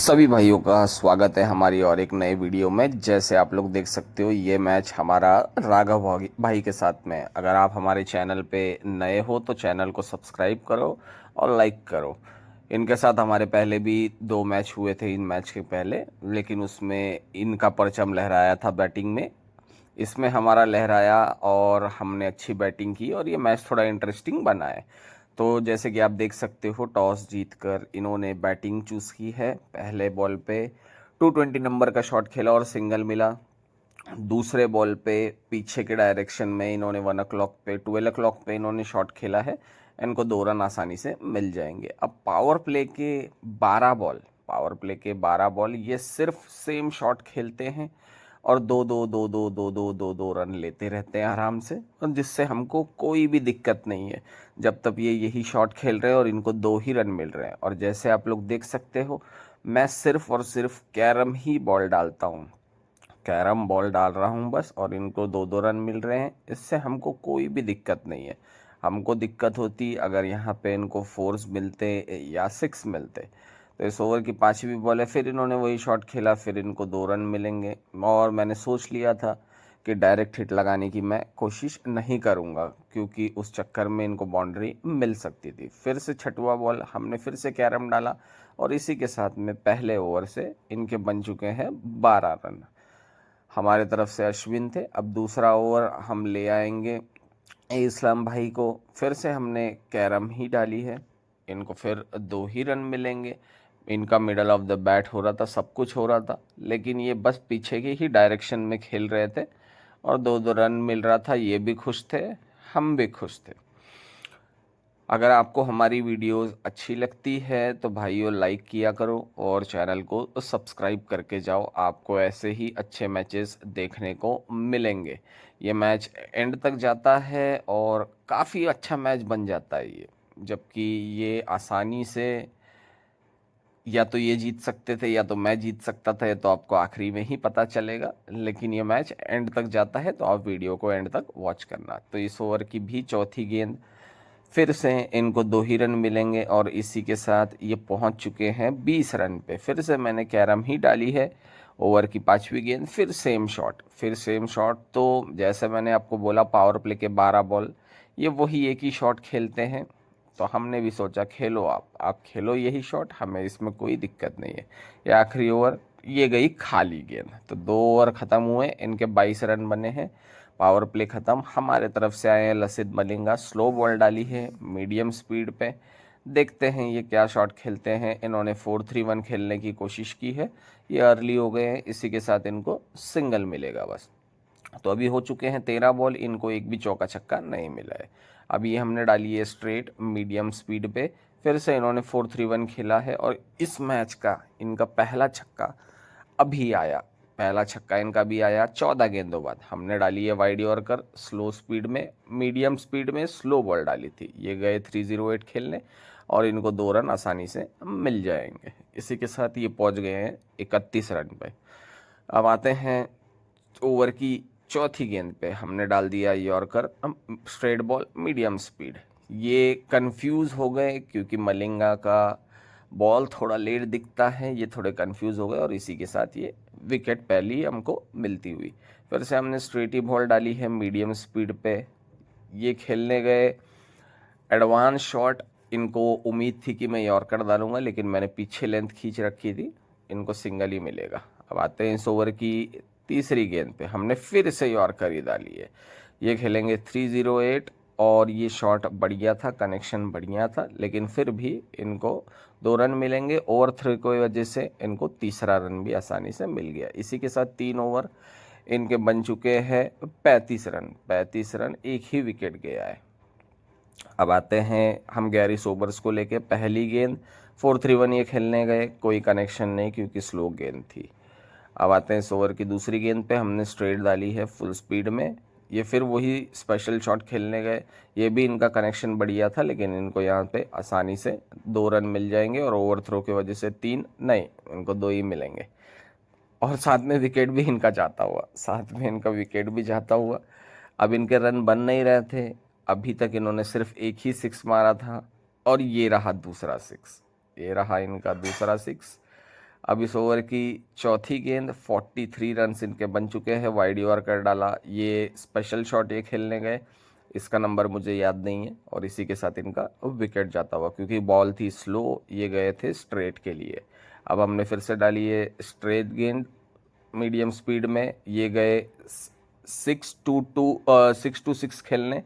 सभी भाइयों का स्वागत है हमारी और एक नए वीडियो में। जैसे आप लोग देख सकते हो ये मैच हमारा राघव भाई के साथ में है। अगर आप हमारे चैनल पे नए हो तो चैनल को सब्सक्राइब करो और लाइक करो। इनके साथ हमारे पहले भी 2 मैच हुए थे इन मैच के पहले, लेकिन उसमें इनका परचम लहराया था बैटिंग में। इसमें हमारा लहराया और हमने अच्छी बैटिंग की और ये मैच थोड़ा इंटरेस्टिंग बना है। तो जैसे कि आप देख सकते हो टॉस जीतकर इन्होंने बैटिंग चूज़ की है। पहले बॉल पे 220 नंबर का शॉट खेला और सिंगल मिला। दूसरे बॉल पे पीछे के डायरेक्शन में इन्होंने 1 o'clock पे 12 o'clock पे इन्होंने शॉट खेला है। इनको 2 रन आसानी से मिल जाएंगे। अब पावर प्ले के 12 बॉल ये सिर्फ सेम शॉट खेलते हैं और दो दो दो दो दो दो दो दो रन लेते रहते हैं आराम से, और जिससे हमको कोई भी दिक्कत नहीं है जब तक ये यही शॉट खेल रहे हैं और इनको 2 ही रन मिल रहे हैं। और जैसे आप लोग देख सकते हो मैं सिर्फ और सिर्फ कैरम ही बॉल डालता हूँ, कैरम बॉल डाल रहा हूँ बस, और इनको 2 2 रन मिल रहे हैं। इससे हमको कोई भी दिक्कत नहीं है। हमको दिक्कत होती अगर यहाँ पे इनको 4s मिलते या 6 मिलते। तो इस ओवर की 5वीं बॉल है, फिर इन्होंने वही शॉट खेला, फिर इनको 2 रन मिलेंगे। और मैंने सोच लिया था कि डायरेक्ट हिट लगाने की मैं कोशिश नहीं करूँगा क्योंकि उस चक्कर में इनको बाउंड्री मिल सकती थी। फिर से 6वां बॉल हमने फिर से कैरम डाला और इसी के साथ में पहले ओवर से इनके बन चुके हैं 12 रन। हमारे तरफ से अश्विन थे। अब दूसरा ओवर हम ले आएंगे इस्लाम भाई को। फिर से हमने कैरम ही डाली है, इनको फिर 2 ही रन मिलेंगे। इनका मिडल ऑफ द बैट हो रहा था, सब कुछ हो रहा था, लेकिन ये बस पीछे की ही डायरेक्शन में खेल रहे थे और 2 2 रन मिल रहा था। ये भी खुश थे, हम भी खुश थे। अगर आपको हमारी वीडियोस अच्छी लगती है तो भाइयों लाइक किया करो और चैनल को सब्सक्राइब करके जाओ। आपको ऐसे ही अच्छे मैचेस देखने को मिलेंगे। ये मैच एंड तक जाता है और काफ़ी अच्छा मैच बन जाता है ये, जबकि ये आसानी से या तो ये जीत सकते थे या तो मैं जीत सकता था, ये तो आपको आखिरी में ही पता चलेगा। लेकिन ये मैच एंड तक जाता है तो आप वीडियो को एंड तक वॉच करना। तो इस ओवर की भी चौथी गेंद, फिर से इनको 2 ही रन मिलेंगे और इसी के साथ ये पहुंच चुके हैं 20 रन पे। फिर से मैंने कैरम ही डाली है। ओवर की 5वीं गेंद, फिर सेम शॉट। तो जैसे मैंने आपको बोला पावर प्ले के 12 बॉल ये वही एक ही शॉट खेलते हैं। तो हमने भी सोचा खेलो, आप खेलो यही शॉट, हमें इसमें कोई दिक्कत नहीं है। ये आखिरी ओवर, ये गई खाली गेंद। तो 2 ओवर ख़त्म हुए, इनके 22 रन बने हैं। पावर प्ले ख़त्म। हमारे तरफ से आए हैं लसित मलिंगा, स्लो बॉल डाली है मीडियम स्पीड पे। देखते हैं ये क्या शॉट खेलते हैं। इन्होंने 4-3-1 खेलने की कोशिश की है, ये अर्ली हो गए हैं, इसी के साथ इनको सिंगल मिलेगा बस। तो अभी हो चुके हैं 13 बॉल, इनको एक भी चौका छक्का नहीं मिला है। अभी हमने डाली है स्ट्रेट मीडियम स्पीड पे। फिर से इन्होंने 4-3-1 खेला है और इस मैच का इनका पहला छक्का अभी आया। पहला छक्का इनका भी आया 14 गेंदों बाद। हमने डाली है वाइड यॉर्कर स्लो स्पीड में, मीडियम स्पीड में स्लो बॉल डाली थी। ये गए 308 खेलने और इनको 2 रन आसानी से मिल जाएंगे। इसी के साथ ये पहुंच गए हैं 31 रन पे। अब आते हैं ओवर की चौथी गेंद पे। हमने डाल दिया yorker straight ball medium speed. ये कंफ्यूज हो गए क्योंकि मलिंगा का बॉल थोड़ा लेट दिखता है, ये थोड़े कंफ्यूज हो गए और इसी के साथ ये विकेट पहली हमको मिलती हुई। फिर से हमने स्ट्रेट ही बॉल डाली है मीडियम स्पीड पे। ये खेलने गए एडवांस शॉट। इनको उम्मीद थी कि मैं यॉर्कर डालूंगा, लेकिन मैंने पीछे लेंथ खींच रखी थी, इनको सिंगल ही मिलेगा। अब आते हैं इस ओवर की तीसरी गेंद पे। हमने फिर से यॉर्कर ही डाली है। ये खेलेंगे 308 और ये शॉट बढ़िया था, कनेक्शन बढ़िया था, लेकिन फिर भी इनको 2 रन मिलेंगे। ओवर 3 की वजह से इनको तीसरा रन भी आसानी से मिल गया। इसी के साथ 3 ओवर इनके बन चुके हैं 35 रन। 35 रन, एक ही विकेट गया है। अब आते हैं हम गैरी सोबर्स को लेके। पहली गेंद 4-3-1 ये खेलने गए, कोई कनेक्शन नहीं क्योंकि स्लो गेंद थी। अब आते हैं इस ओवर की दूसरी गेंद पे। हमने स्ट्रेट डाली है फुल स्पीड में। ये फिर वही स्पेशल शॉट खेलने गए, ये भी इनका कनेक्शन बढ़िया था, लेकिन इनको यहाँ पे आसानी से 2 रन मिल जाएंगे और ओवर थ्रो की वजह से 3 नहीं, इनको 2 ही मिलेंगे। और साथ में विकेट भी इनका जाता हुआ, साथ में इनका विकेट भी जाता हुआ। अब इनके रन बन नहीं रहे थे। अभी तक इन्होंने सिर्फ एक ही 6 मारा था और ये रहा दूसरा 6, ये रहा इनका दूसरा 6। अब इस ओवर की चौथी गेंद 43 रन इनके बन चुके हैं, वाइड यॉर्कर डाला। ये स्पेशल शॉट ये खेलने गए, इसका नंबर मुझे याद नहीं है, और इसी के साथ इनका विकेट जाता हुआ, क्योंकि बॉल थी स्लो, ये गए थे स्ट्रेट के लिए। अब हमने फिर से डाली है स्ट्रेट गेंद मीडियम स्पीड में, ये गए 6-2 खेलने,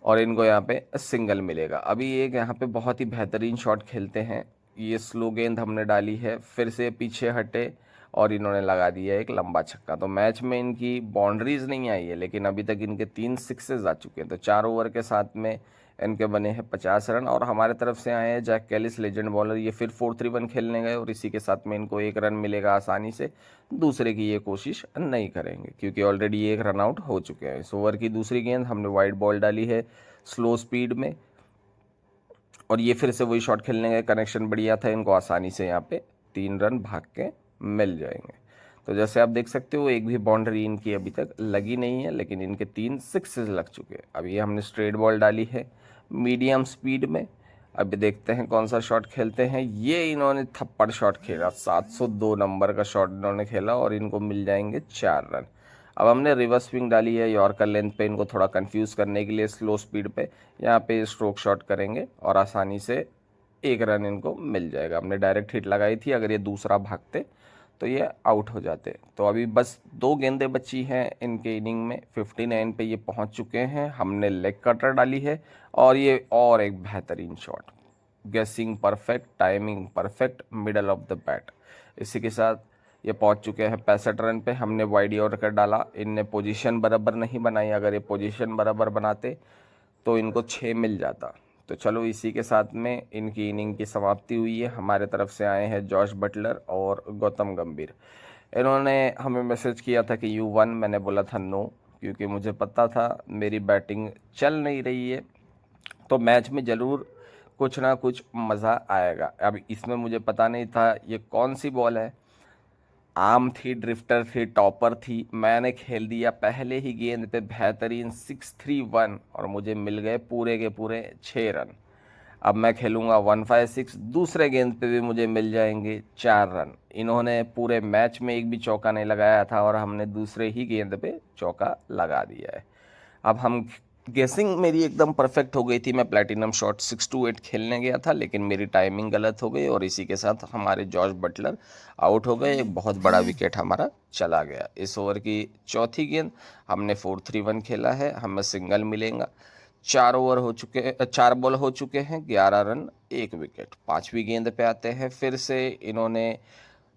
और इनको यहाँ पे सिंगल मिलेगा। अभी एक यहाँ पे बहुत ही बेहतरीन शॉट खेलते हैं, ये स्लो गेंद हमने डाली है, फिर से पीछे हटे और इन्होंने लगा दिया एक लंबा छक्का। तो मैच में इनकी बाउंड्रीज नहीं आई है, लेकिन अभी तक इनके 3 सिक्सेस आ चुके हैं। तो 4 ओवर के साथ में इनके बने हैं 50 रन, और हमारे तरफ से आए हैं जैक कैलिस लेजेंड बॉलर, ये फिर 4-3-1 खेलने गए, और इसी के साथ में इनको 1 रन मिलेगा आसानी से। दूसरे की ये कोशिश नहीं करेंगे, क्योंकि ऑलरेडी 1 रन आउट हो चुके हैं। इस ओवर की दूसरी गेंद हमने वाइड बॉल डाली है स्लो स्पीड में, और ये फिर से वही शॉट खेलने गए, कनेक्शन बढ़िया था, इनको आसानी से यहाँ पे 3 रन भाग के मिल जाएंगे। तो जैसे आप देख सकते हो, एक भी बाउंड्री इनकी अभी तक लगी नहीं है, लेकिन इनके 3 सिक्सेस लग चुके हैं। अब ये हमने स्ट्रेट बॉल डाली है मीडियम स्पीड में, अभी देखते हैं कौन सा शॉट खेलते हैं। ये इन्होंने थप्पड़ शॉट खेला, 702 नंबर का शॉट इन्होंने खेला, और इनको मिल जाएंगे 4 रन। अब हमने रिवर्स स्विंग डाली है यॉर्कर लेंथ पे, इनको थोड़ा कंफ्यूज करने के लिए स्लो स्पीड पे यहाँ पे स्ट्रोक शॉट करेंगे, और आसानी से 1 रन इनको मिल जाएगा। हमने डायरेक्ट हिट लगाई थी, अगर ये दूसरा भागते तो ये आउट हो जाते। तो अभी बस 2 गेंदें बची हैं इनके इनिंग में, 59 पे ये पहुंच चुके हैं। हमने लेग कटर डाली है, और ये और एक बेहतरीन शॉट, गेसिंग perfect, timing perfect, middle of the bat. इसी के साथ ये पहुंच चुके हैं 65 रन पे। हमने वाइड यॉर्कर डाला, इनने पोजीशन बराबर नहीं बनाई, अगर ये पोजीशन बराबर बनाते तो इनको 6 मिल जाता। तो चलो, इसी के साथ में इनकी इनिंग की समाप्ति हुई है। हमारे तरफ से आए हैं जॉश बटलर और गौतम गंभीर। इन्होंने हमें मैसेज किया था कि U1, मैंने बोला था नो, क्योंकि मुझे पता था मेरी बैटिंग चल नहीं रही है, तो मैच में ज़रूर कुछ ना कुछ मज़ा आएगा। अब इसमें मुझे पता नहीं था ये कौन सी बॉल है, आम थी, ड्रिफ्टर थी, टॉपर थी। मैंने खेल दिया पहले ही गेंद पे बेहतरीन 6-3-1, और मुझे मिल गए पूरे के पूरे 6 रन। अब मैं खेलूंगा 1-5-6, दूसरे गेंद पे भी मुझे मिल जाएंगे 4 रन। इन्होंने पूरे मैच में एक भी चौका नहीं लगाया था, और हमने दूसरे ही गेंद पे चौका लगा दिया है। अब हम गेसिंग मेरी एकदम परफेक्ट हो गई थी, मैं प्लेटिनम शॉट 6-8 खेलने गया था, लेकिन मेरी टाइमिंग गलत हो गई, और इसी के साथ हमारे जॉर्ज बटलर आउट हो गए। एक बहुत बड़ा विकेट हमारा चला गया। इस ओवर की चौथी गेंद हमने 4-3-1 खेला है, हमें सिंगल मिलेगा। 4 बॉल हो चुके हैं, 11 रन 1 विकेट। 5वीं गेंद पे आते हैं, फिर से इन्होंने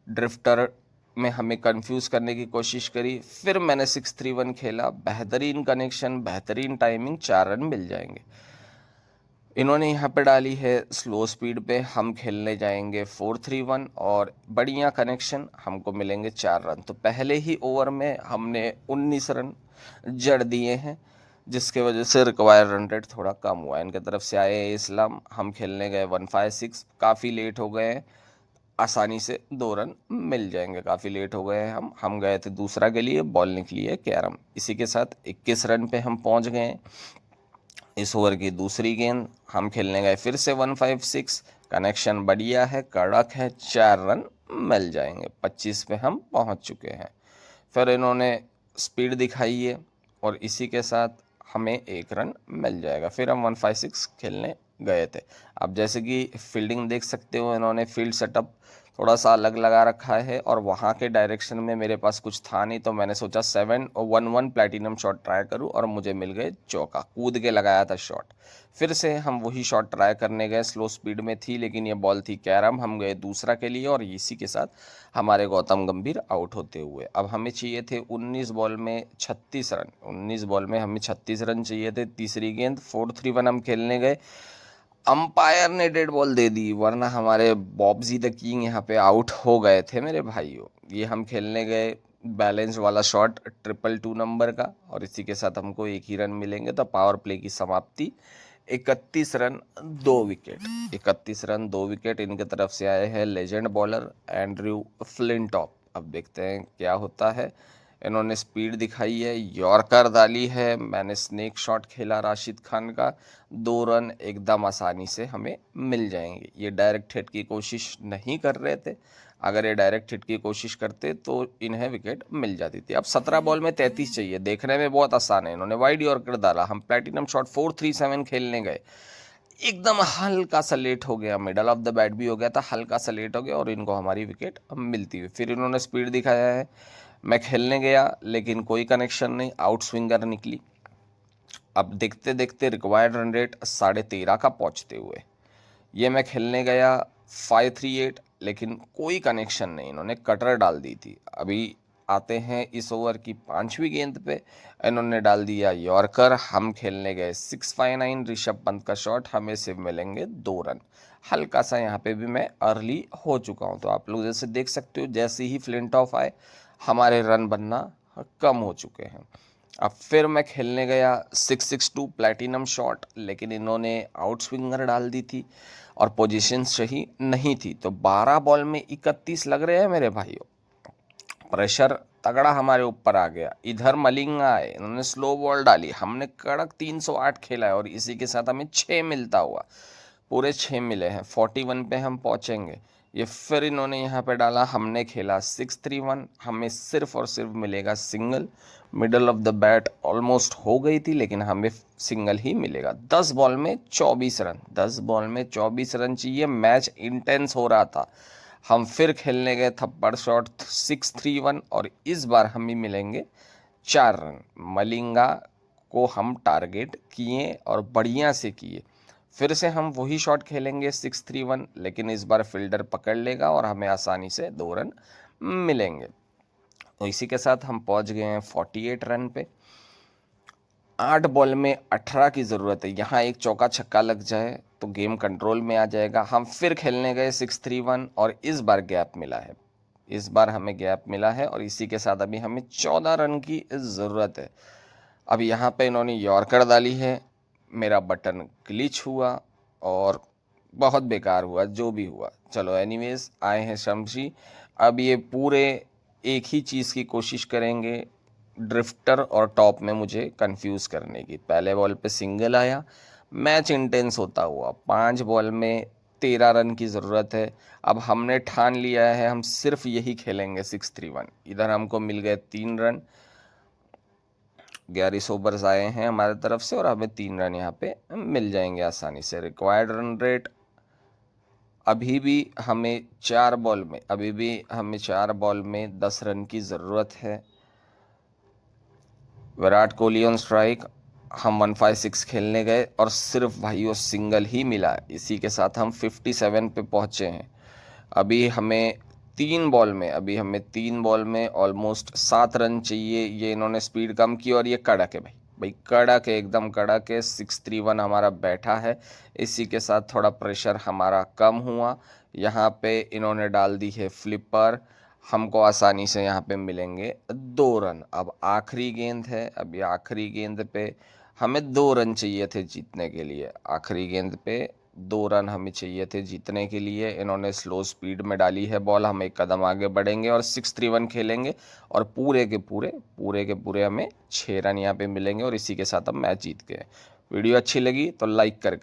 ड्रिफ्टर में हमें कंफ्यूज करने की कोशिश करी, फिर मैंने 6-3-1 खेला, बेहतरीन कनेक्शन, बेहतरीन टाइमिंग, 4 रन मिल जाएंगे। इन्होंने यहाँ पे डाली है स्लो स्पीड पे, हम खेलने जाएंगे 4-3-1, और बढ़िया कनेक्शन, हमको मिलेंगे 4 रन। तो पहले ही ओवर में हमने 19 रन जड़ दिए हैं, जिसके वजह से रिक्वायर्ड रन रेट थोड़ा कम हुआ है। इनके तरफ से आए इस्लाम, हम खेलने गए 1-5-6, काफ़ी लेट हो गए हैं, आसानी से 2 रन मिल जाएंगे। काफ़ी लेट हो गए हैं हम गए थे दूसरा के लिए, बॉल निकली है कैरम। इसी के साथ 21 रन पे हम पहुंच गए हैं। इस ओवर की दूसरी गेंद हम खेलने गए फिर से 1-5-6, कनेक्शन बढ़िया है, कड़क है, 4 रन मिल जाएंगे। 25 पे हम पहुंच चुके हैं। फिर इन्होंने स्पीड दिखाई है, और इसी के साथ हमें 1 रन मिल जाएगा। फिर हम 1-5-6 खेलने गए थे। अब जैसे कि फील्डिंग देख सकते हो, इन्होंने फील्ड सेटअप थोड़ा सा अलग लगा रखा है, और वहाँ के डायरेक्शन में मेरे पास कुछ था नहीं, तो मैंने सोचा 7-1-1 प्लेटिनम शॉट ट्राई करूँ, और मुझे मिल गए चौका। कूद के लगाया था शॉट। फिर से हम वही शॉट ट्राई करने गए, स्लो स्पीड में थी, लेकिन ये बॉल थी कैरम। हम गए दूसरा के लिए, और इसी के साथ हमारे गौतम गंभीर आउट होते हुए। अब हमें चाहिए थे 19 बॉल में 36 रन, 19 बॉल में हमें 36 रन चाहिए थे। तीसरी गेंद 4-3-1 हम खेलने गए, अंपायर ने डेड बॉल दे दी, वरना हमारे बॉब्जी द किंग यहाँ पे आउट हो गए थे मेरे भाइयों। ये हम खेलने गए बैलेंस वाला शॉट 222 नंबर का, और इसी के साथ हमको 1 ही रन मिलेंगे। तो पावर प्ले की समाप्ति, 31 रन 2 विकेट। 31 रन 2 विकेट इनके तरफ से आए हैं लेजेंड बॉलर एंड्रयू फ्लिंटॉप। अब देखते हैं क्या होता है। इन्होंने स्पीड दिखाई है, यॉर्कर डाली है, मैंने स्नेक शॉट खेला राशिद खान का, 2 रन एकदम आसानी से हमें मिल जाएंगे। ये डायरेक्ट हिट की कोशिश नहीं कर रहे थे, अगर ये डायरेक्ट हिट की कोशिश करते तो इन्हें विकेट मिल जाती थी। अब 17 बॉल में 33 चाहिए, देखने में बहुत आसान है। इन्होंने वाइड यॉर्कर डाला, हम प्लेटिनम शॉट 4-3-7 खेलने गए, एकदम हल्का सा लेट हो गया, मिडल ऑफ द बैट भी हो गया था, हल्का सा लेट हो गया और इनको हमारी विकेट मिलती हुई। फिर इन्होंने स्पीड दिखाया है, मैं खेलने गया लेकिन कोई कनेक्शन नहीं, आउट स्विंगर निकली। अब देखते देखते रिक्वायर्ड रन रेट 13.5 का पहुंचते हुए ये मैं खेलने गया 5-3-8, लेकिन कोई कनेक्शन नहीं, इन्होंने कटर डाल दी थी। अभी आते हैं इस ओवर की 5वीं गेंद पे, इन्होंने डाल दिया यॉर्कर, हम खेलने गए 6-5-9, ऋषभ पंत का शॉट, हमें सिर्फ मिलेंगे 2 रन। हल्का सा यहाँ पे भी मैं अर्ली हो चुका हूँ, तो आप लोग जैसे देख सकते हो, जैसे ही फ्लिंट ऑफ आए हमारे रन बनना कम हो चुके हैं। अब फिर मैं खेलने गया 6-6-2 प्लैटिनम शॉट, लेकिन इन्होंने आउट स्विंगर डाल दी थी और पोजीशन सही नहीं थी, तो 12 बॉल में 31 लग रहे हैं मेरे भाइयों। प्रेशर तगड़ा हमारे ऊपर आ गया। इधर मलिंगा आए, इन्होंने स्लो बॉल डाली, हमने कड़क 308 खेला है और इसी के साथ हमें 6 मिलता हुआ, पूरे 6 मिले हैं, 41 पे हम पहुंचेंगे। ये फिर इन्होंने यहाँ पे डाला, हमने खेला 6-3-1, हमें सिर्फ और सिर्फ मिलेगा single. Middle of the bat almost हो गई थी, लेकिन हमें सिंगल ही मिलेगा। 10 बॉल में 24 रन, 10 बॉल में 24 रन चाहिए। मैच इंटेंस हो रहा था, हम फिर खेलने गए थप्पड़ शॉट 6-3-1 और इस बार हमें मिलेंगे 4 रन। मलिंगा को हम टारगेट किए और बढ़िया से किए। फिर से हम वही शॉट खेलेंगे 6-3-1, लेकिन इस बार फील्डर पकड़ लेगा और हमें आसानी से 2 रन मिलेंगे। तो इसी के साथ हम पहुंच गए हैं 48 रन पे। 8 बॉल में 18 की ज़रूरत है, यहाँ एक चौका छक्का लग जाए तो गेम कंट्रोल में आ जाएगा। हम फिर खेलने गए 6-3-1 और इस बार गैप मिला है, इस बार हमें गैप मिला है और इसी के साथ अभी हमें 14 रन की ज़रूरत है। अब यहाँ पे इन्होंने यॉर्कर डाली है, मेरा बटन ग्लिच हुआ और बहुत बेकार हुआ जो भी हुआ। चलो एनीवेज, आए हैं शमशी, अब ये पूरे एक ही चीज़ की कोशिश करेंगे, ड्रिफ्टर और टॉप में मुझे कंफ्यूज करने की। पहले बॉल पे सिंगल आया, मैच इंटेंस होता हुआ 5 बॉल में 13 रन की ज़रूरत है। अब हमने ठान लिया है हम सिर्फ यही खेलेंगे 6-3-1। इधर हमको मिल गए 3 रन, 11 ओवर्स आए हैं हमारे तरफ से और हमें 3 रन यहाँ पे मिल जाएंगे आसानी से। रिक्वायर्ड रन रेट अभी भी हमें 4 बॉल में, अभी भी हमें 4 बॉल में 10 रन की ज़रूरत है। विराट कोहली ऑन स्ट्राइक, हम 156 खेलने गए और सिर्फ भाइयों सिंगल ही मिला। इसी के साथ हम 57 पे पहुँचे हैं। अभी हमें 3 बॉल में, अभी हमें 3 बॉल में ऑलमोस्ट 7 रन चाहिए। ये इन्होंने स्पीड कम की और ये कड़क है भाई, भाई कड़क है, एकदम कड़क है। 6-3-1 हमारा बैठा है, इसी के साथ थोड़ा प्रेशर हमारा कम हुआ। यहाँ पे इन्होंने डाल दी है फ्लिपर, हमको आसानी से यहाँ पे मिलेंगे 2 रन। अब आखिरी गेंद है, अभी आखिरी गेंद पे हमें 2 रन चाहिए थे जीतने के लिए। आखिरी गेंद पे 2 रन हमें चाहिए थे जीतने के लिए। इन्होंने स्लो स्पीड में डाली है बॉल, हम एक कदम आगे बढ़ेंगे और 6-3-1 खेलेंगे और पूरे के पूरे हमें 6 रन यहाँ पे मिलेंगे और इसी के साथ हम मैच जीत गए। वीडियो अच्छी लगी तो लाइक करके